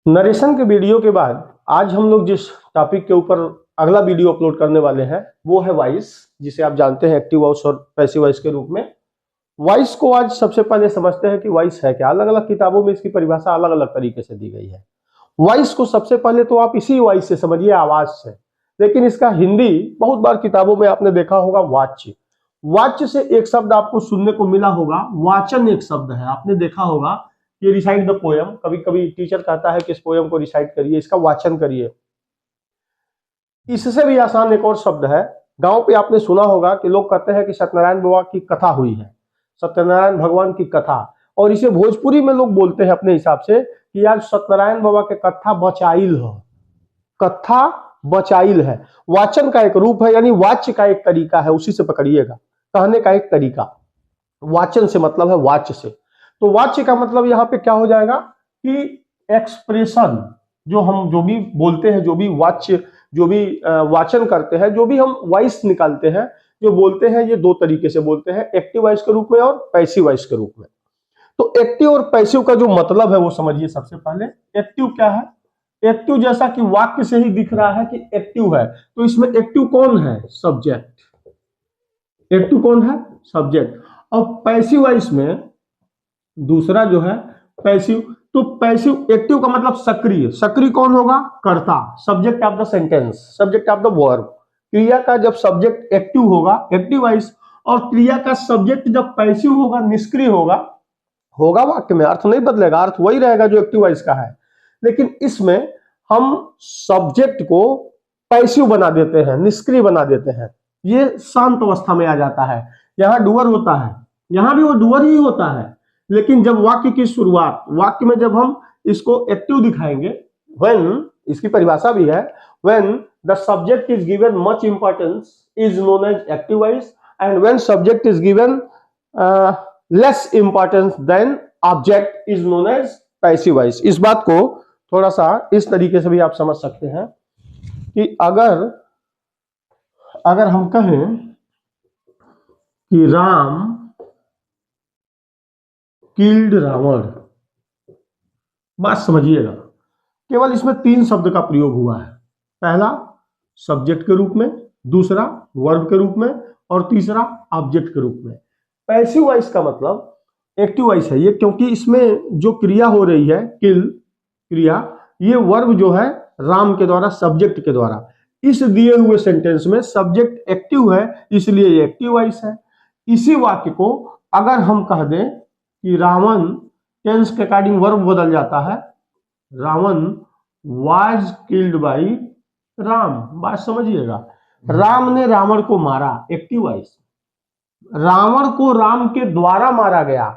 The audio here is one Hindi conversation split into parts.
नरेशन के वीडियो के बाद आज हम लोग जिस टॉपिक के ऊपर अगला वीडियो अपलोड करने वाले हैं वो है वॉइस, जिसे आप जानते हैं एक्टिव वॉइस और पैसिव वॉइस के रूप में। वॉइस को आज सबसे पहले समझते हैं कि वॉइस है क्या। अलग अलग किताबों में इसकी परिभाषा अलग अलग तरीके से दी गई है। वॉइस को सबसे पहले तो आप इसी वॉइस से समझिए, आवाज से। लेकिन इसका हिंदी बहुत बार किताबों में आपने देखा होगा वाच्य। वाच्य से एक शब्द आपको सुनने को मिला होगा, वाचन एक शब्द है। आपने देखा होगा ये रिसाइट द पोयम, कभी कभी टीचर कहता है कि इस पोयम को रिसाइट करिए, इसका वाचन करिए। इससे भी आसान एक और शब्द है। गांव पे आपने सुना होगा कि लोग कहते हैं कि सत्यनारायण बाबा की कथा हुई है, सत्यनारायण भगवान की कथा, और इसे भोजपुरी में लोग बोलते हैं अपने हिसाब से कि यार सत्यनारायण बाबा के कथा बचाइल है, कथा बचाइल है। वाचन का एक रूप है, यानी वाच्य का एक तरीका है, उसी से पकड़िएगा। कहने का एक तरीका, वाचन से मतलब है वाच्य से। तो वाच्य का मतलब यहाँ पे क्या हो जाएगा कि एक्सप्रेशन, जो भी बोलते हैं, जो भी वाच्य, जो भी वाचन करते हैं, जो भी हम वॉइस निकालते हैं, जो बोलते हैं, ये दो तरीके से बोलते हैं, एक्टिव वॉइस के रूप में और पैसिव वॉइस के रूप में। तो एक्टिव और पैसिव का जो मतलब है वो समझिए। सबसे पहले एक्टिव क्या है? एक्टिव जैसा कि वाक्य से ही दिख रहा है कि एक्टिव है, तो इसमें एक्टिव कौन है? सब्जेक्ट। एक्टिव कौन है? सब्जेक्ट। और पैसिव वॉइस में दूसरा जो है पैसिव, तो पैसिव, एक्टिव का मतलब सक्रिय। सक्रिय कौन होगा? कर्ता, subject of the sentence, subject of the verb. क्रिया का जब सब्जेक्ट एक्टिव होगा, एक्टिव वॉइस, और क्रिया का सब्जेक्ट जब पैसिव होगा, निष्क्रिय होगा, वाक्य में अर्थ नहीं बदलेगा, अर्थ वही रहेगा जो एक्टिव वॉइस का है। लेकिन इसमें हम सब्जेक्ट को पैसिव बना देते हैं, निष्क्रिय बना देते हैं। ये शांत अवस्था में आ जाता है। यहां डूअर होता है, यहां भी वो डूअर ही होता है। लेकिन जब वाक्य की शुरुआत, वाक्य में जब हम इसको एक्टिव दिखाएंगे, व्हेन, इसकी परिभाषा भी है, when the subject is given much importance is known as active voice, and when subject is given less importance then object is known as passive voice. इस बात को थोड़ा सा इस तरीके से भी आप समझ सकते हैं कि अगर हम कहें कि राम किल्ड रावण, बात समझिएगा, केवल इसमें तीन शब्द का प्रयोग हुआ है। पहला सब्जेक्ट के रूप में, दूसरा वर्ब के रूप में, और तीसरा ऑब्जेक्ट के रूप में। पैसिव वॉइस का मतलब एक्टिव वॉइस है ये, क्योंकि इसमें जो क्रिया हो रही है, किल क्रिया, ये वर्ब जो है राम के द्वारा, सब्जेक्ट के द्वारा। इस दिए हुए सेंटेंस में सब्जेक्ट एक्टिव है, इसलिए ये एक्टिव वॉइस है। इसी वाक्य को अगर हम कह दें कि रावण, टेंस के अकॉर्डिंग वर्ब बदल जाता है, Ravan was killed by Ram. बात समझिएगा, राम ने रावण को मारा, एक्टिव वॉइस। रावण को राम के द्वारा मारा गया,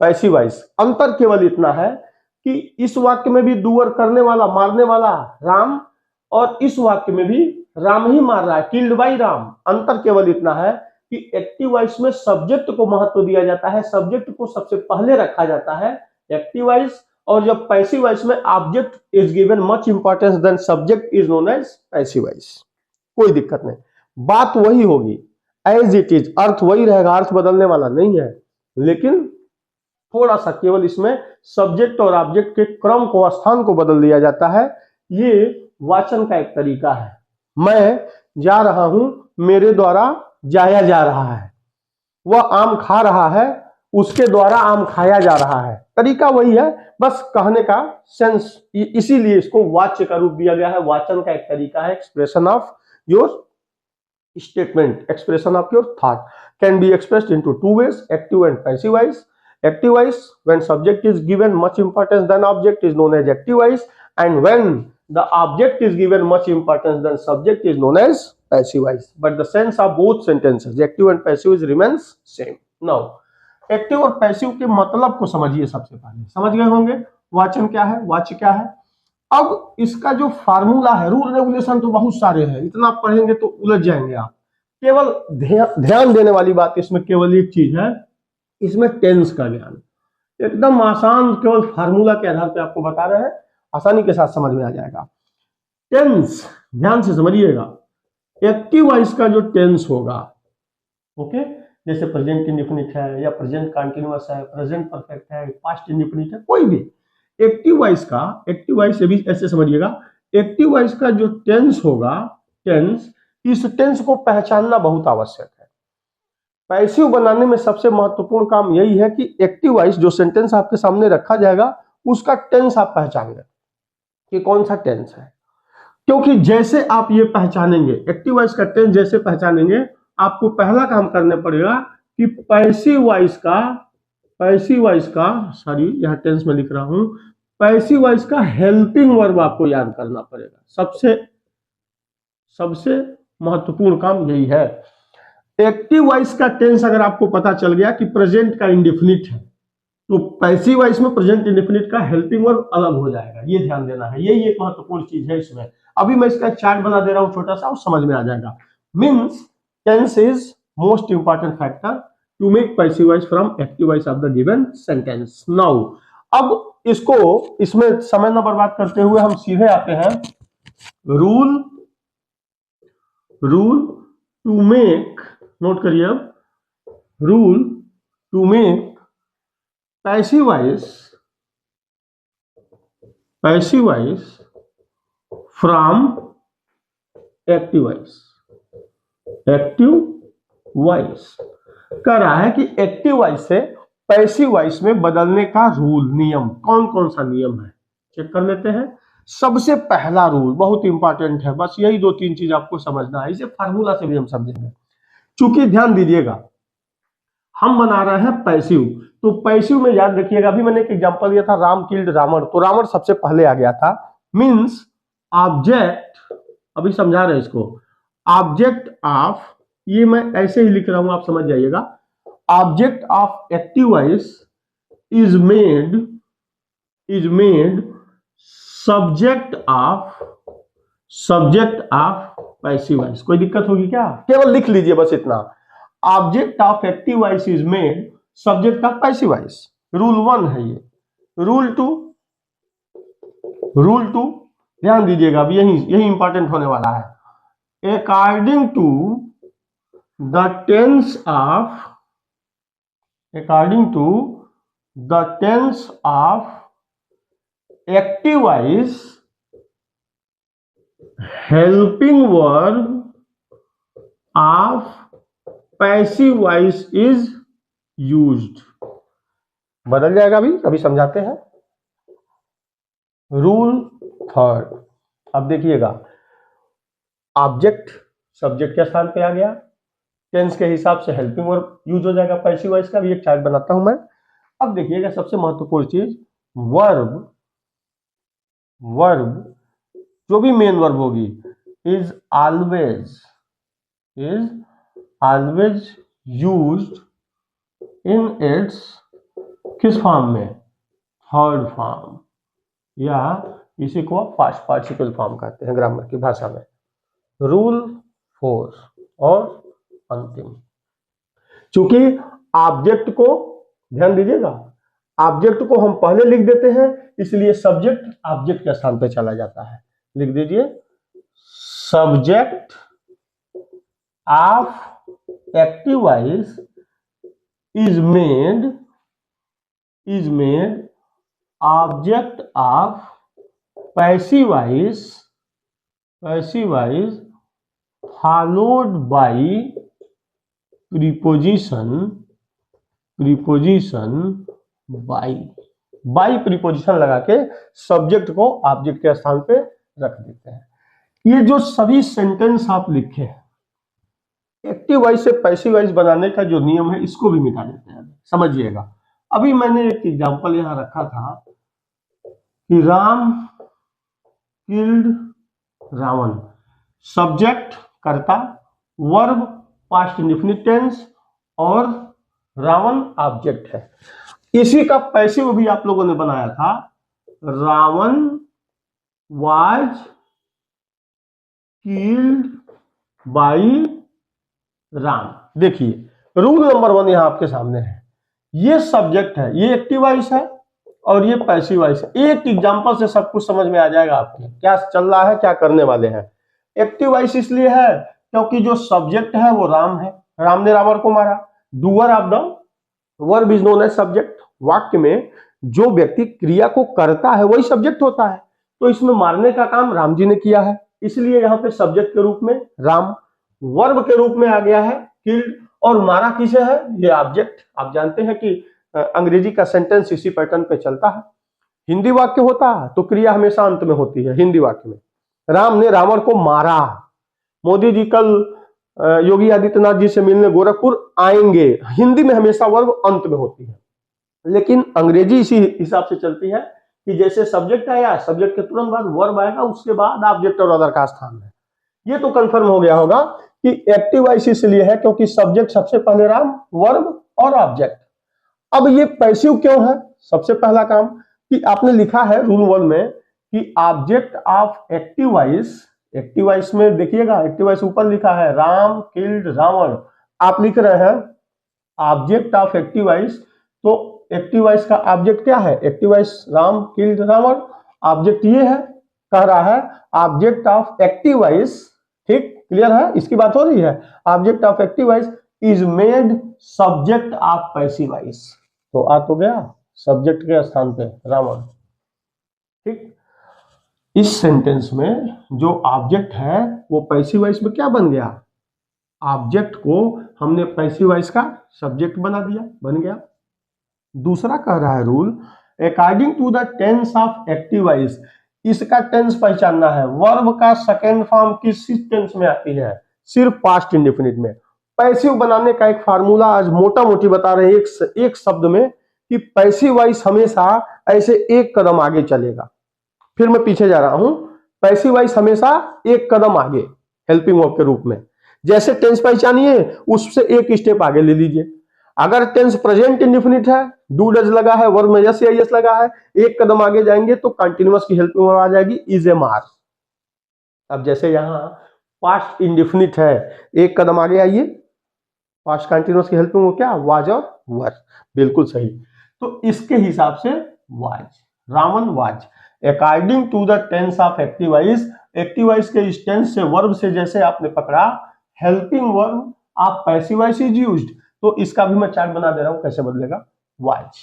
पैसिव वॉइस। अंतर केवल इतना है कि इस वाक्य में भी डूअर, करने वाला, मारने वाला राम, और इस वाक्य में भी राम ही मार रहा है, किल्ड बाई राम। अंतर केवल इतना है कि एक्टिव वॉइस में सब्जेक्ट को महत्व दिया जाता है, सब्जेक्ट को सबसे पहले रखा जाता है, एक्टिव वॉइस। और जब पैसिव वॉइस में object is given much importance then subject is known as passive voice. कोई दिक्कत नहीं, बात वही होगी, एज इट इज, अर्थ वही रहेगा, अर्थ बदलने वाला नहीं है। लेकिन थोड़ा सा केवल इसमें सब्जेक्ट और ऑब्जेक्ट के क्रम को, स्थान को बदल दिया जाता है। ये वाचन का एक तरीका है। मैं जा रहा हूं, मेरे द्वारा जाया जा रहा है। वह आम खा रहा है, उसके द्वारा आम खाया जा रहा है। तरीका वही है, बस कहने का सेंस, इसीलिए इसको वाच्य का रूप दिया गया है। वाचन का एक तरीका है, expression of your statement, expression of your thought, can be expressed into two ways, active and passive voice. Active voice, when subject is given much importance then object, is known as active voice, and when the object is given much importance then subject is known as passive voice. But the sense of both sentences, active and passive, remains same. Now, active और passive के मतलब को समझिए। सबसे पहले समझ गए होंगे वाचन क्या है, वाच्य क्या है। अब इसका जो फार्मूला है, रूल रेगुलेशन तो बहुत सारे हैं, इतना पढ़ेंगे तो उलझ जाएंगे आप। केवल ध्यान देने वाली बात इसमें केवल एक चीज है, इसमें टेंस का ज्ञान एकदम आसान, केवल फार्मूला के आधार पे आपको बता रहे हैं, आसानी के साथ समझ में आ जाएगा। टेंस ध्यान से समझिएगा। एक्टिव वॉइस का जो टेंस होगा, ओके, जैसे प्रेजेंट इंडेफिनिट है, या प्रेजेंट कंटीन्यूअस है, प्रेजेंट परफेक्ट है, पास्ट इंडेफिनिट है, कोई भी एक्टिव वॉइस से भी ऐसे समझिएगा, एक्टिव वॉइस का जो टेंस होगा, टेंस, इस टेंस को पहचानना बहुत आवश्यक है। पैसिव बनाने में सबसे महत्वपूर्ण काम यही है कि एक्टिव वॉइस जो सेंटेंस आपके सामने रखा जाएगा उसका टेंस आप पहचान लें कि कौन सा टेंस है, क्योंकि जैसे आप ये पहचानेंगे, एक्टिव वॉइस का टेंस जैसे पहचानेंगे, आपको पहला काम करना पड़ेगा कि पैसिव वॉइस का सॉरी यहाँ टेंस में लिख रहा हूं, पैसिव वॉइस का हेल्पिंग वर्ब आपको याद करना पड़ेगा। सबसे महत्वपूर्ण काम यही है। एक्टिव वॉइस का टेंस अगर आपको पता चल गया कि प्रेजेंट का इंडेफिनिट है, तो पैसिव वॉइस में प्रेजेंट इंडेफिनिट का हेल्पिंग वर्ब अलग हो जाएगा, ये ध्यान देना है, यही एक महत्वपूर्ण चीज है इसमें। अभी मैं इसका एक चार्ट बना दे रहा हूं छोटा सा, और समझ में आ जाएगा। Means tense is most important factor to make passive voice from active voice of the given sentence. Now अब इसमें समय न बर्बाद करते हुए हम सीधे आते हैं रूल टू मेक, नोट करिए अब, rule to make passive voice from active voice कह रहा है कि एक्टिव वॉइस से पैसिव वॉइस में बदलने का रूल, नियम, कौन कौन सा नियम है चेक कर लेते हैं। सबसे पहला रूल बहुत इंपॉर्टेंट है, बस यही 2-3 चीज आपको समझना है, इसे फार्मूला से भी हम समझेंगे। चूंकि ध्यान दीजिएगा हम बना रहे हैं पैसिव, तो पैसिव में याद रखिएगा, अभी मैंने एक एग्जांपल दिया था, राम किल्ड रावण, तो रावण सबसे पहले आ गया था। मींस ऑब्जेक्ट, अभी समझा रहे हैं इसको, ऑब्जेक्ट ऑफ, ये मैं ऐसे ही लिख रहा हूं, आप समझ जाइएगा, object of active voice is made subject of passive voice. कोई दिक्कत होगी क्या? केवल लिख लीजिए बस इतना, object of active voice is made subject of passive voice. Rule 1 है ये। रूल टू ध्यान दीजिएगा, अब यही इंपॉर्टेंट होने वाला है। According to the tense of active voice, helping verb of passive voice is used. बदल जाएगा, अभी समझाते हैं। रूल 3, अब देखिएगा, ऑब्जेक्ट सब्जेक्ट के स्थान पे आ गया, टेंस के हिसाब से हेल्पिंग वर्ब यूज हो जाएगा पैसिव वॉइस का, भी एक चार्ट बनाता हूं मैं। अब देखिएगा सबसे महत्वपूर्ण चीज, वर्ब जो भी मेन वर्ब होगी is always used in its, किस फॉर्म में? थर्ड फॉर्म, या इसी को पास्ट पार्टिसिपल फॉर्म कहते हैं ग्रामर की भाषा में। रूल 4 और अंतिम, चूंकि ऑब्जेक्ट को ध्यान दीजिएगा, ऑब्जेक्ट को हम पहले लिख देते हैं, इसलिए सब्जेक्ट ऑब्जेक्ट के स्थान पर चला जाता है। लिख दीजिए, subject of active voice is made object of passive voice followed by preposition by preposition लगा के सब्जेक्ट को ऑब्जेक्ट के स्थान पे रख देते हैं। ये जो सभी सेंटेंस आप लिखे हैं, एक्टिव वॉइस से पैसिव वॉइस बनाने का जो नियम है, इसको भी मिटा देते हैं, समझिएगा। अभी मैंने एक एग्जांपल यहां रखा था कि राम किल्ड रावण, सब्जेक्ट कर्ता, वर्ब पास्ट इंडेफिनिट टेंस, और रावण ऑब्जेक्ट है। इसी का पैसिव भी आप लोगों ने बनाया था, Ravan was killed by Ram. देखिए रूल नंबर 1 यहां आपके सामने है, ये सब्जेक्ट है, ये एक्टिव वॉइस है, और ये पैसिव वॉइस है। एक एग्जांपल से सब कुछ समझ में आ जाएगा आपके क्या चल रहा है, क्या करने वाले हैं। एक्टिव वॉइस इसलिए है क्योंकि जो सब्जेक्ट है वो राम है, राम ने रावण को मारा। Doer of the verb is known as subject. वाक्य में जो व्यक्ति क्रिया को करता है वही सब्जेक्ट होता है। तो इसमें मारने का काम राम जी ने किया है, इसलिए यहाँ पे सब्जेक्ट के रूप में राम, वर्ब के रूप में आ गया है किल्ड, और मारा किसे है, ये ऑब्जेक्ट। आप जानते हैं कि अंग्रेजी का सेंटेंस इसी पैटर्न पे चलता है। हिंदी वाक्य होता है तो क्रिया हमेशा अंत में होती है हिंदी वाक्य में। राम ने रावण को मारा। मोदी जी कल योगी आदित्यनाथ जी से मिलने गोरखपुर आएंगे, हिंदी में हमेशा वर्ब अंत में होती है, लेकिन अंग्रेजी इसी हिसाब से चलती है कि जैसे सब्जेक्ट आया, सब्जेक्ट के तुरंत बाद वर्ब आएगा, उसके बाद ऑब्जेक्ट और अदर का स्थान है। ये तो कंफर्म हो गया होगा कि एक्टिव वॉइस इसलिए है क्योंकि सब्जेक्ट सबसे पहले राम, वर्ब और ऑब्जेक्ट। अब ये पैसिव क्यों है? सबसे पहला काम कि आपने लिखा है रूल 1 में कि object of active voice, active voice में देखिएगा, एक्टिव वॉइस ऊपर लिखा है राम किल्ड रावण, आप लिख रहे हैं ऑब्जेक्ट ऑफ एक्टिव वॉइस। तो एक्टिव वॉइस का ऑब्जेक्ट क्या है? Active voice Ram killed Ravan, object ये है, कह रहा है ऑब्जेक्ट ऑफ एक्टिव वॉइस, ठीक क्लियर है, इसकी बात हो रही है। Object of active voice is made subject of passive voice. तो आ तो गया सब्जेक्ट के स्थान पे रावण, ठीक। इस सेंटेंस में जो ऑब्जेक्ट है वो पैसिव वॉइस में क्या बन गया? ऑब्जेक्ट को हमने पैसिव वॉइस का सब्जेक्ट बना दिया, बन गया। दूसरा कह रहा है rule, according to the tense of active voice, इसका टेंस पहचानना है। वर्ब का सेकेंड फॉर्म किस टेंस में आती है? सिर्फ पास्ट इंडेफिनिट में। पैसिव बनाने का एक फार्मूला आज मोटा मोटी बता रहे हैं एक शब्द में कि पैसिव वॉइस हमेशा ऐसे एक कदम आगे चलेगा। फिर मैं पीछे जा रहा हूं, पैसिव वॉइस हमेशा एक कदम आगे हेल्पिंग वर्ब के रूप में। जैसे टेंस पहचानिए उससे एक स्टेप आगे ले लीजिए। अगर टेंस प्रेजेंट इंडेफिनिट है, डू डज लगा है, वर्ब में यस या यस लगा है, एक कदम आगे जाएंगे तो कंटिन्यूअस की हेल्पिंग वर्ब आ जाएगी इज ए मार। अब जैसे यहां पास्ट इंडेफिनिट है, एक कदम आगे आइए, पास्ट कंटिन्यूअस की हेल्पिंग वर्ब क्या? वाज और वर, बिल्कुल सही। तो इसके हिसाब से was, Ravan was. According to the tense of active voice, active voice के इस टेंस से, वर्ब से जैसे आपने पकड़ा helping verb of passive voice is used, तो इसका भी मैं चार्ट बना दे रहा हूं कैसे बदलेगा, वाज,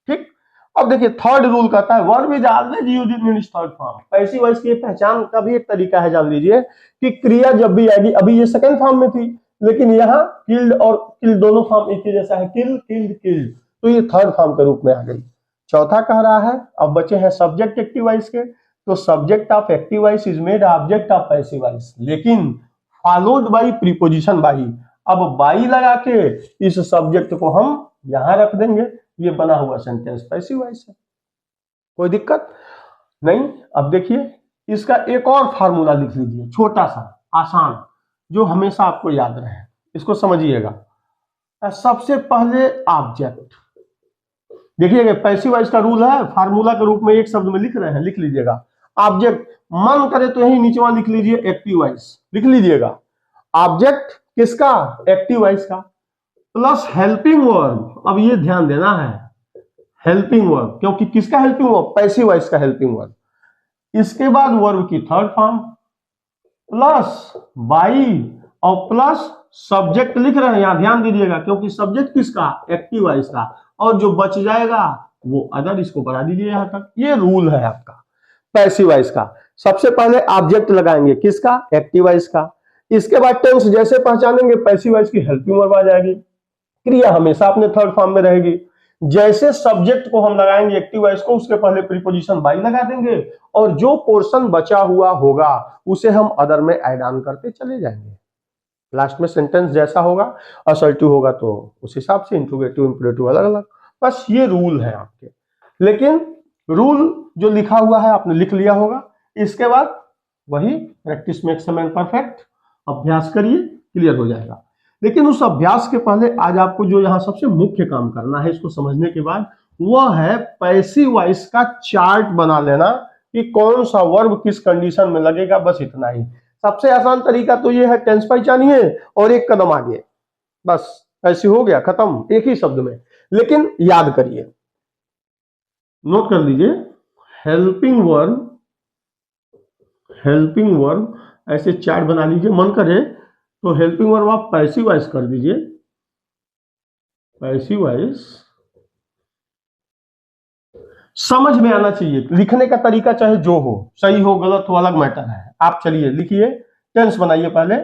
ठीक। अब देखिए थर्ड रूल कहता है verb is always used in its third form. Passive voice की पहचान का भी एक तरीका है, जान लीजिए कि क्रिया जब भी आएगी, अभी ये सेकंड फॉर्म में थी लेकिन यहाँ किल्ड और किल दोनों फॉर्म एक ही जैसा है, किल किल्ड किल्ड, तो ये थर्ड फॉर्म के रूप में आ गई। चौथा कह रहा है, अब बचे हैं सब्जेक्ट एक्टिव वॉइस के, तो subject of active voice is made object of passive voice, लेकिन फॉलोड बाय प्रीपोजिशन बाई। अब बाई लगा के इस सब्जेक्ट को हम यहां रख देंगे, ये बना हुआ सेंटेंस पैसिव वॉइस है, कोई दिक्कत नहीं। अब देखिए इसका एक और फार्मूला लिख लीजिए, छोटा सा आसान, जो हमेशा आपको याद रहे, इसको समझिएगा। सबसे पहले ऑब्जेक्ट, देखिएगा पैसिव वॉइस का रूल है, फार्मूला के रूप में एक शब्द में लिख रहे हैं, लिख लीजिएगा ऑब्जेक्ट, मन करे तो यही नीचे लिख लीजिए एक्टिव वॉइस, लिख लीजिएगा ऑब्जेक्ट किसका? एक्टिव वॉइस का, प्लस हेल्पिंग वर्ब। अब ये ध्यान देना है, हेल्पिंग वर्ब, क्योंकि किसका हेल्पिंग वर्ब? पैसिव वॉइस का हेल्पिंग वर्ब। इसके बाद वर्ब की थर्ड फॉर्म प्लस बाई और प्लस सब्जेक्ट लिख रहे हैं, यहां ध्यान दीजिएगा क्योंकि सब्जेक्ट किसका? एक्टिव वॉइस का, और जो बच जाएगा वो अदर, इसको बढ़ा दीजिए यहां तक। ये रूल है आपका पैसिव वॉइस का। सबसे पहले ऑब्जेक्ट लगाएंगे किसका? एक्टिव वॉइस का। इसके बाद टेंस जैसे पहचानेंगे पैसिव वॉइस की हेल्पिंग वर्ब आ जाएगी, क्रिया हमेशा अपने थर्ड फॉर्म में रहेगी। जैसे सब्जेक्ट को हम लगाएंगे एक्टिव वॉइस को, उसके पहले प्रीपोजिशन बाई लगा देंगे और जो पोर्शन बचा हुआ होगा उसे हम अदर में ऐड ऑन करते चले जाएंगे। लास्ट में सेंटेंस जैसा होगा, असर्टिव होगा तो उस हिसाब से, इंट्रोगेटिव इंपेरेटिव अलग अलग, बस ये रूल है आपके। लेकिन रूल जो लिखा हुआ है आपने लिख लिया होगा, इसके बाद वही practice makes a man perfect, अभ्यास करिए क्लियर हो जाएगा। लेकिन उस अभ्यास के पहले आज आपको जो यहाँ सबसे मुख्य काम करना है इसको समझने के बाद, वह है पैसिव वॉइस का चार्ट बना लेना कि कौन सा वर्ब किस कंडीशन में लगेगा, बस इतना ही। सबसे आसान तरीका तो ये है, टेंस पहचानिए और एक कदम आगे, बस ऐसे हो गया खत्म एक ही शब्द में। लेकिन याद करिए, नोट कर लीजिए, हेल्पिंग वर्ब ऐसे चार्ट बना लीजिए, मन करे तो हेल्पिंग वर्ब आप पैसिव वॉइस कर दीजिए, पैसिव वॉइस समझ में आना चाहिए। लिखने का तरीका चाहे जो हो, सही हो गलत हो अलग मैटर है। आप चलिए लिखिए, टेंस बनाइए पहले।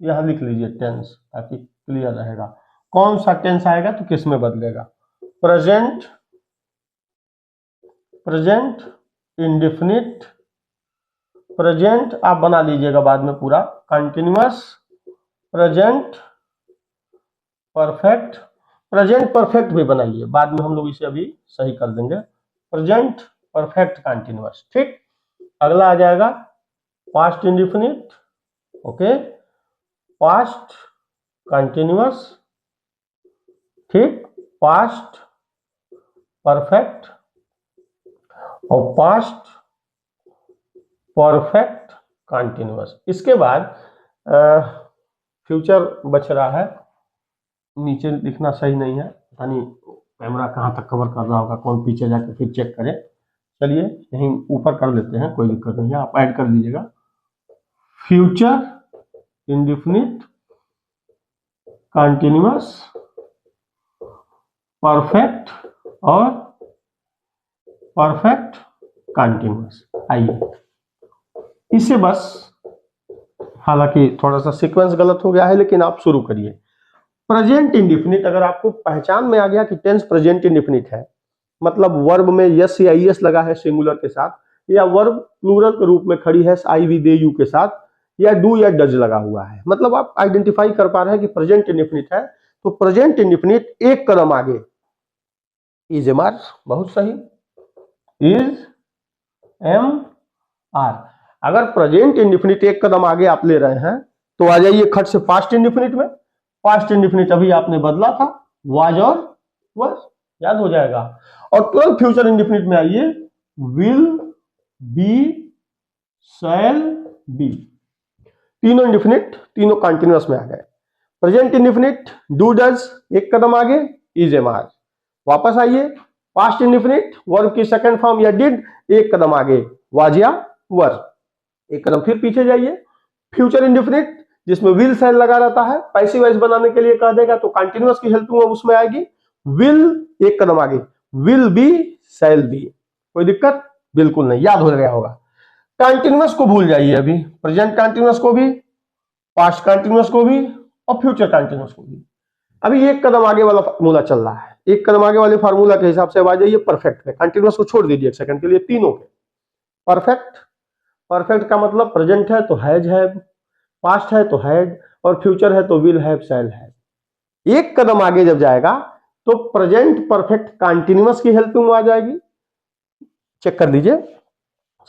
यहां लिख लीजिए टेंस ताकि क्लियर रहेगा कौन सा टेंस आएगा तो किस में बदलेगा। प्रेजेंट, प्रेजेंट इंडेफिनिट, प्रेजेंट आप बना लीजिएगा बाद में पूरा, continuous, present perfect, present perfect भी बनाइए, बाद में हम लोग इसे अभी सही कर देंगे। प्रेजेंट परफेक्ट कंटिन्यूअस, ठीक। अगला आ जाएगा past indefinite, okay, past continuous, ठीक, पास्ट परफेक्ट और पास्ट परफेक्ट कंटिन्यूअस। इसके बाद फ्यूचर बच रहा है, नीचे लिखना सही नहीं है, यानी कैमरा कहाँ तक कवर कर रहा होगा, कौन पीछे जाके फिर चेक करे। चलिए यहीं ऊपर कर लेते हैं, कोई दिक्कत नहीं है, आप ऐड कर लीजिएगा। फ्यूचर इंडेफिनिट कंटिन्यूअस परफेक्ट और परफेक्ट कंटिन्यूअस। आइए इसे बस, हालांकि थोड़ा सा सीक्वेंस गलत हो गया है लेकिन आप शुरू करिए। प्रेजेंट इंडेफिनिट अगर आपको पहचान में आ गया कि टेंस प्रेजेंट इंडेफिनिट है, मतलब वर्ब में यस या ईएस लगा है सिंगुलर के साथ, या वर्ब प्लूरल के रूप में खड़ी है आई वी दे यू के साथ, या डू या डज लगा हुआ है, मतलब आप आइडेंटिफाई कर पा रहे हैं कि प्रेजेंट इंडेफिनिट है, तो प्रेजेंट इंडेफिनिट एक कदम आगे इज एम आर, बहुत सही, इज एम आर। अगर प्रेजेंट इंडेफिनिट एक कदम आगे आप ले रहे हैं तो आ जाइए खट से पास्ट इंडेफिनिट में। पास्ट इंडेफिनिट अभी आपने बदला था, वाज और वॉज, याद हो जाएगा। और तुरंत फ्यूचर इंडेफिनिट में आइए, विल बी शैल बी, तीनों इंडेफिनिट, तीनों कंटिन्यूअस में आ गए। प्रेजेंट इंडेफिनिट डू डज एक कदम आगे, इज एम आर। वापस आइए, पास्ट इंडेफिनिट वर्ब की सेकंड फॉर्म या डिड एक कदम आगे, वाज या वर, एक कदम फिर पीछे जाइए। फ्यूचर इंडेफिनिट जिसमें विल शैल लगा रहता है, पैसिव वॉइस बनाने के लिए कह देगा तो कंटिन्यूअस की हेल्प उसमें आएगी, विल एक कदम आगे, विल बी शैल बी। कोई दिक्कत बिल्कुल नहीं, याद हो गया होगा। कंटिन्यूअस को भूल जाइए अभी, प्रेजेंट कंटिन्यूअस को भी, पास्ट कंटिन्यूअस को भी और फ्यूचर कंटिन्यूअस को भी। अभी एक कदम आगे वाला फार्मूला चल रहा है, एक कदम आगे वाले फार्मूला के हिसाब से आ जाइए परफेक्ट पे। कंटिन्यूअस को छोड़ दीजिए एक सेकंड के लिए, तीनों के। परफेक्ट, परफेक्ट का मतलब प्रेजेंट है तो हैज है, पास्ट है तो हैड, और फ्यूचर है तो विल हैव शैल हैव। एक कदम आगे जब जाएगा तो प्रेजेंट परफेक्ट कंटिन्यूअस की हेल्प में आ जाएगी। चेक कर लीजिए,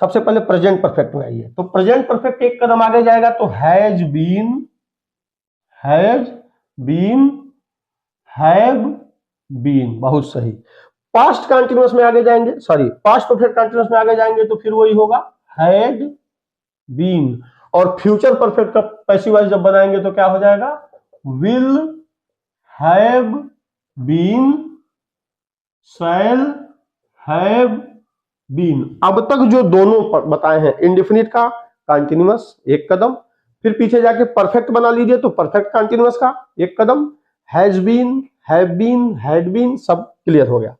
सबसे पहले प्रेजेंट परफेक्ट में आइए, तो प्रेजेंट परफेक्ट एक कदम आगे जाएगा तो has been, has been, have been, बहुत सही। पास्ट कंटिन्यूअस में आगे जाएंगे, सॉरी पास्ट परफेक्ट कंटिन्यूअस में आगे जाएंगे तो फिर वही होगा हैड बीन, और फ्यूचर परफेक्ट का पैसिव वॉइस जब बनाएंगे तो क्या हो जाएगा, will have been, shall have been. अब तक जो दोनों बताए हैं, इंडेफिनिट का कंटिन्यूअस एक कदम, फिर पीछे जाके परफेक्ट बना लीजिए तो परफेक्ट कंटिन्यूअस का एक कदम, has been, have been, had been, सब क्लियर हो गया।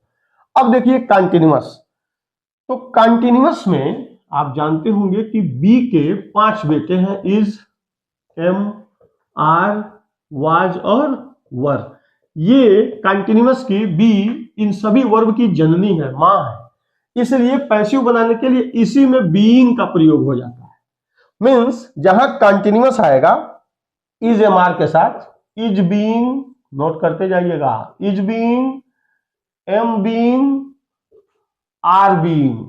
अब देखिए कंटिन्यूअस, तो कंटिन्यूअस में आप जानते होंगे कि बी के 5 बेटे हैं, इज, एम, आर, वाज और वर। ये कंटिन्यूअस की बी इन सभी वर्ब की जननी है, मां है, इसलिए पैसिव बनाने के लिए इसी में बीइंग का प्रयोग हो जाता है। मींस जहां कंटिन्यूअस आएगा इज एम आर के साथ, इज बीइंग, नोट करते जाइएगा, is being, am being, are being,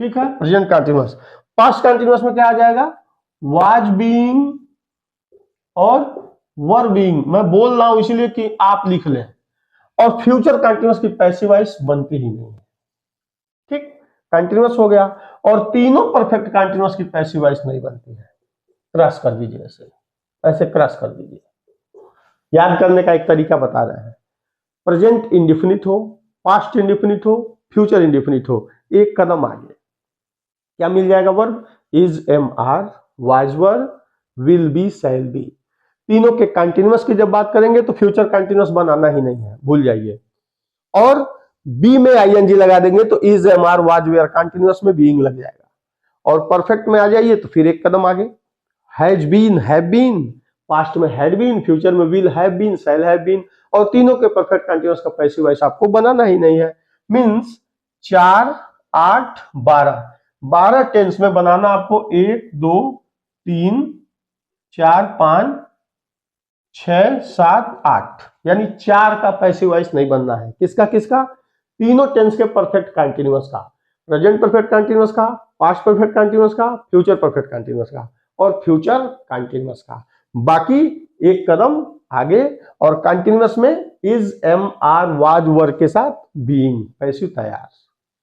ठीक है, प्रेजेंट कंटिन्यूअस। पास्ट कंटिन्यूअस में क्या आ जाएगा, वाज बीइंग और वर बीइंग, मैं बोल रहा हूं इसलिए कि आप लिख लें, और फ्यूचर कंटिन्यूअस की पैसिव वॉइस बनती ही नहीं है, ठीक, कंटिन्यूअस हो गया। और तीनों परफेक्ट कंटिन्यूअस की पैसिव वॉइस नहीं बनती है, क्रॉस कर दीजिए, ऐसे ऐसे क्रॉस कर दीजिए। याद करने का एक तरीका बता रहे हैं, प्रेजेंट इंडेफिनिट हो, पास्ट इंडेफिनिट हो, फ्यूचर इंडेफिनिट हो, एक कदम आगे क्या मिल जाएगा, verb, is, am, are, was were, will be, shall be. तीनों के कंटिन्यूअस की जब बात करेंगे तो फ्यूचर कंटिन्यूअस बनाना ही नहीं है, भूल जाइए। और बी में आईएनजी लगा देंगे तो is, am are, was, were, continuous में बीइंग लग जाएगा। और परफेक्ट में आ जाइए तो फिर एक कदम आगे, has been, have been, past में हैड बीन, फ्यूचर में will have been, shall have been, और तीनों के परफेक्ट कंटीन्यूअस का पैसिव वॉइस आपको बनाना ही नहीं है। मींस 4, 8, 12 टेंस में बनाना आपको 1, 2, 3, 4, 5, 6, 7, 8, यानी 4 का पैसिव वॉइस नहीं बनना है। किसका किसका? तीनों टेंस के परफेक्ट कंटीन्यूअस का, प्रेजेंट परफेक्ट कंटीन्यूअस का, पास्ट परफेक्ट कंटीन्यूअस का, फ्यूचर परफेक्ट कंटीन्यूअस का और फ्यूचर कंटीन्यूअस का। बाकी एक कदम आगे, और कंटीन्यूअस में इज, एम, आर, वाज, वर के साथ बीइंग, पैसिव तैयार।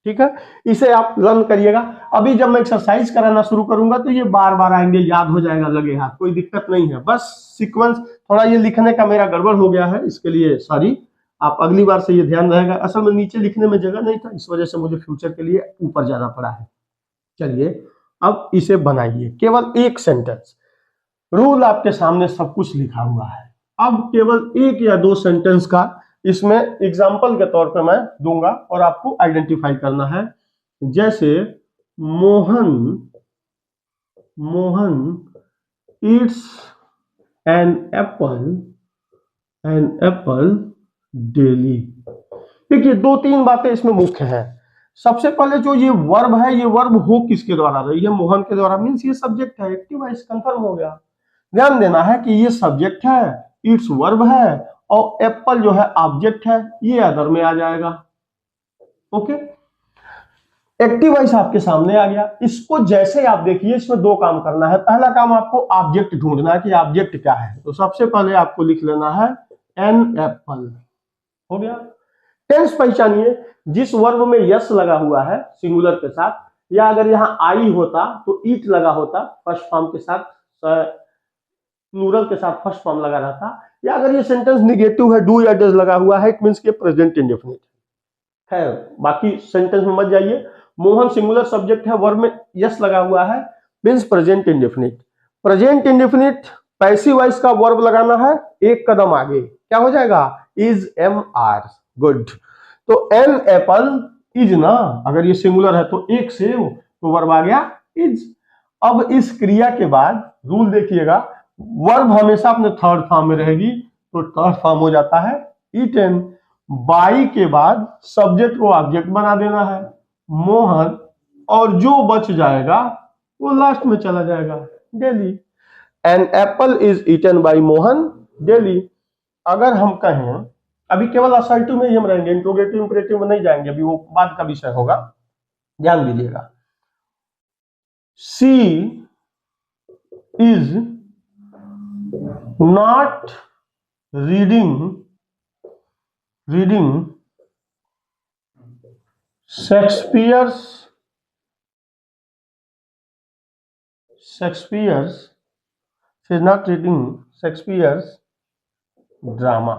ठीक है, इसे आप लर्न करिएगा। अभी जब मैं एक्सरसाइज कराना शुरू करूंगा तो ये बार बार आएंगे, याद हो जाएगा, लगे हाथ, कोई दिक्कत नहीं है। बस सीक्वेंस थोड़ा ये लिखने का मेरा गड़बड़ हो गया है, इसके लिए सॉरी। आप अगली बार से ये ध्यान रहेगा। असल में नीचे लिखने में जगह नहीं था, इस वजह से मुझे फ्यूचर के लिए ऊपर जाना पड़ा है। चलिए अब इसे बनाइए, केवल एक सेंटेंस। रूल आपके सामने सब कुछ लिखा हुआ है। अब केवल 1 या 2 सेंटेंस का इसमें एग्जाम्पल के तौर पे मैं दूंगा और आपको आइडेंटिफाई करना है। जैसे Mohan eats an apple daily. देखिए 2-3 बातें इसमें मुख्य हैं। सबसे पहले जो ये वर्ब है, ये वर्ब हो किसके द्वारा रही है? मोहन के द्वारा। मीन्स ये सब्जेक्ट है, एक्टिव वॉइस कंफर्म हो गया। ध्यान देना है कि ये सब्जेक्ट है, इट्स वर्ब है, और एप्पल जो है ऑब्जेक्ट है, ये अदर में आ जाएगा। ओके, एक्टिव वॉइस आपके सामने आ गया। इसको जैसे आप देखिए, इसमें 2 काम करना है। पहला काम आपको ऑब्जेक्ट ढूंढना है कि ऑब्जेक्ट क्या है। तो सबसे पहले आपको लिख लेना है एन एप्पल, हो गया। टेंस पहचानिए, जिस वर्ब में यस लगा हुआ है सिंगुलर के साथ, या अगर यहां आई होता तो ईट लगा होता फर्स्ट फॉर्म के साथ, प्लूरल के साथ फर्स्ट फॉर्म लगा रहता, या अगर ये सेंटेंस निगेटिव है, डू या डज लगा हुआ है, इट मींस कि प्रेजेंट इंडेफिनिट है। बाकी सेंटेंस में मत जाइए। मोहन सिंगुलर सब्जेक्ट है, वर्ब में यस लगा हुआ है, means present indefinite. Present indefinite passive voice का वर्ब लगाना है, एक कदम आगे क्या हो जाएगा? Is, am, are. गुड। तो एन एप्पल इज ना, अगर ये सिंगुलर है तो एक से तो वर्ब आ गया इज। अब इस क्रिया के बाद रूल देखिएगा, वर्ब हमेशा अपने थर्ड फॉर्म में रहेगी, तो थर्ड फॉर्म हो जाता है ईटन। बाई के बाद सब्जेक्ट को ऑब्जेक्ट बना देना है, मोहन, और जो बच जाएगा वो लास्ट में चला जाएगा, daily. An apple is eaten by Mohan daily. अगर हम कहें, अभी केवल असर्टिव में ही हम रहेंगे, इंट्रोगेटिव इंपरेटिव में नहीं जाएंगे, अभी वो बाद का विषय होगा, ध्यान दीजिएगा। She is not reading Shakespeare's drama.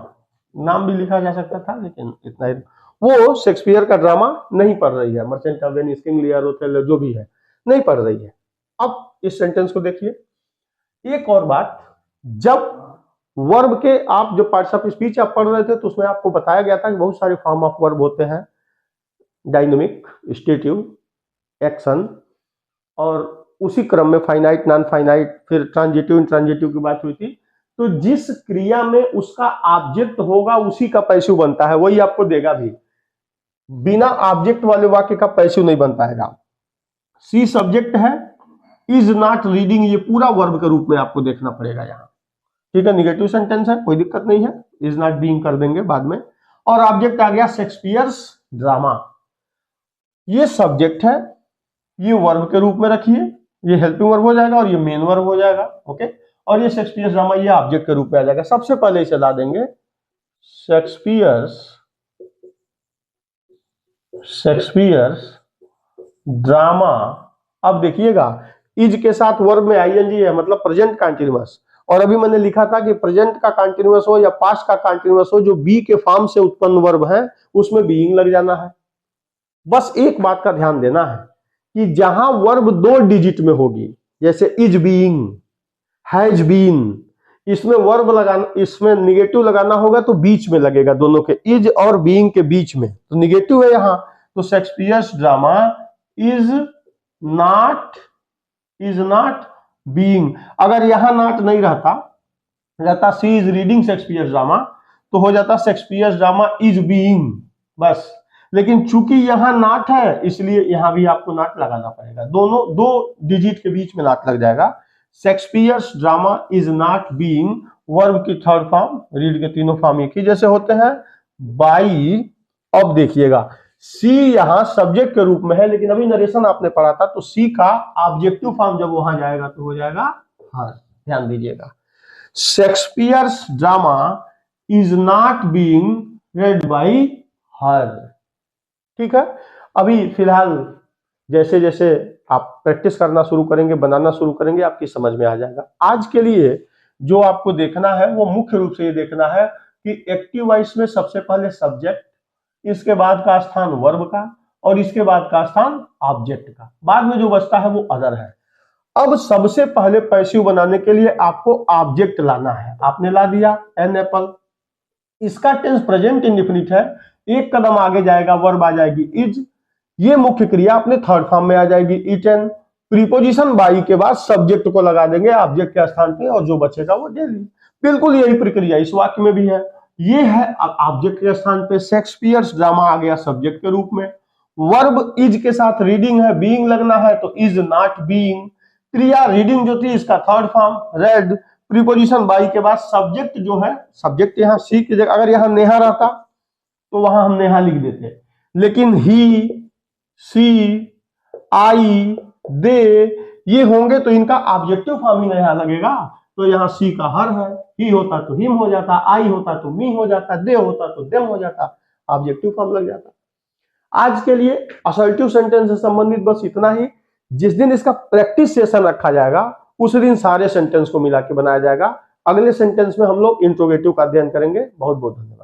नाम भी लिखा जा सकता था, लेकिन इतना ही। वो शेक्सपियर का ड्रामा नहीं पढ़ रही है, merchant of Venice, King Lear, Othello, जो भी है, नहीं पढ़ रही है। अब इस सेंटेंस को देखिए। एक और बात, जब वर्ब के आप जो पार्ट्स ऑफ स्पीच आप पढ़ रहे थे तो उसमें आपको बताया गया था कि बहुत सारे फॉर्म ऑफ वर्ब होते हैं, डायनेमिक, स्टेटिव, एक्शन, और उसी क्रम में फाइनाइट, नॉन फाइनाइट, फिर ट्रांजिटिव, इंट्रांजिटिव की बात हुई थी। तो जिस क्रिया में उसका ऑब्जेक्ट होगा उसी का पैसिव बनता है, वही आपको देगा भी। बिना ऑब्जेक्ट वाले वाक्य का पैसिव नहीं बन पाएगा। सी सब्जेक्ट है, इज नॉट रीडिंग, ये पूरा वर्ब के रूप में आपको देखना पड़ेगा यहाँ। ठीक है, निगेटिव सेंटेंस है, कोई दिक्कत नहीं है, इज नॉट बीइंग कर देंगे बाद में। और ऑब्जेक्ट आ गया शेक्सपियर्स ड्रामा। ये सब्जेक्ट है, ये वर्ब के रूप में रखिए, ये हेल्पिंग वर्ब हो जाएगा और ये मेन वर्ब हो जाएगा। ओके, और ये शेक्सपियर्स ड्रामा ये ऑब्जेक्ट के रूप में आ जाएगा। सबसे पहले इसे ला देंगे शेक्सपियर्स ड्रामा। अब देखिएगा, इज के साथ वर्ब में आईएनजी है, मतलब प्रेजेंट कंटीन्यूअस। और अभी मैंने लिखा था कि प्रेजेंट का कंटीन्यूअस हो या पास्ट का कंटीन्यूअस हो, जो बी के फॉर्म से उत्पन्न वर्ब है उसमें बीइंग लग जाना है। बस एक बात का ध्यान देना है कि जहां वर्ब 2 डिजिट में होगी, जैसे इज बीइंग, हैज बीन, इसमें वर्ब लगाना, इसमें निगेटिव लगाना होगा तो बीच में लगेगा, दोनों के, इज और बीइंग के बीच में, तो निगेटिव है यहां, तो Shakespeare's drama is not being. अगर यहां नॉट नहीं रहता सी इज रीडिंग शेक्सपियर्स ड्रामा, तो हो जाता शेक्सपियर्स ड्रामा इज बीइंग बस। लेकिन चूंकि यहां नॉट है इसलिए यहां भी आपको नॉट लगाना पड़ेगा, दोनों दो डिजिट के बीच में नॉट लग जाएगा। Shakespeare's drama is not being, verb की थर्ड फॉर्म, रीड के तीनों फॉर्म एक ही जैसे होते हैं, बाई। अब देखिएगा सी यहां सब्जेक्ट के रूप में है, लेकिन अभी नरेशन आपने पढ़ा था, तो सी का ऑब्जेक्टिव फॉर्म जब वहां जाएगा तो हो जाएगा हर। ध्यान दीजिएगा, Shakespeare's drama is not being red by her. ठीक है, अभी फिलहाल जैसे जैसे आप प्रैक्टिस करना शुरू करेंगे, बनाना शुरू करेंगे, आपकी समझ में आ जाएगा। आज के लिए जो आपको देखना है वो मुख्य रूप से ये देखना है कि एक्टिव वॉइस में सबसे पहले सब्जेक्ट, इसके बाद का स्थान वर्ब का, और इसके बाद का स्थान ऑब्जेक्ट का, बाद में जो बचता है वो अदर है। अब सबसे पहले पैसिव बनाने के लिए आपको ऑब्जेक्ट लाना है, आपने ला दिया एन एप्पल, इसका टेंस प्रेजेंट इंडेफिनिट है, एक कदम आगे जाएगा, वर्ब आ जाएगी इज, ये मुख्य क्रिया अपने थर्ड फॉर्म में आ जाएगी इटन, प्रीपोजिशन बाई के बाद सब्जेक्ट को लगा देंगे ऑब्जेक्ट के स्थान पे, और जो बचेगा वो डेली। बिल्कुल यही प्रक्रिया इस वाक्य में भी है, ये है ऑब्जेक्ट के स्थान पे शेक्सपियर्स ड्रामा आ गया सब्जेक्ट के रूप में, वर्ब इज के साथ रीडिंग है, बीइंग लगना है तो इज नॉट बीइंग, क्रिया रीडिंग जो थी इसका third form red, preposition by के बाद सब्जेक्ट जो है, सब्जेक्ट यहाँ सी की जगह, अगर यहाँ नेहा रहता तो वहां हम नेहा लिख देते, लेकिन ही, सी, आई, दे ये होंगे तो इनका ऑब्जेक्टिव फॉर्म ही नेहा लगेगा, तो यहाँ सी का हर है, ही होता तो हिम हो जाता, आई होता तो मी हो जाता, दे होता तो देम हो जाता, ऑब्जेक्टिव फॉर्म लग जाता। आज के लिए असर्टिव सेंटेंस से संबंधित बस इतना ही। जिस दिन इसका प्रैक्टिस सेशन रखा जाएगा उस दिन सारे सेंटेंस को मिला के बनाया जाएगा। अगले सेंटेंस में हम लोग इंट्रोगेटिव का अध्ययन करेंगे। बहुत बहुत धन्यवाद।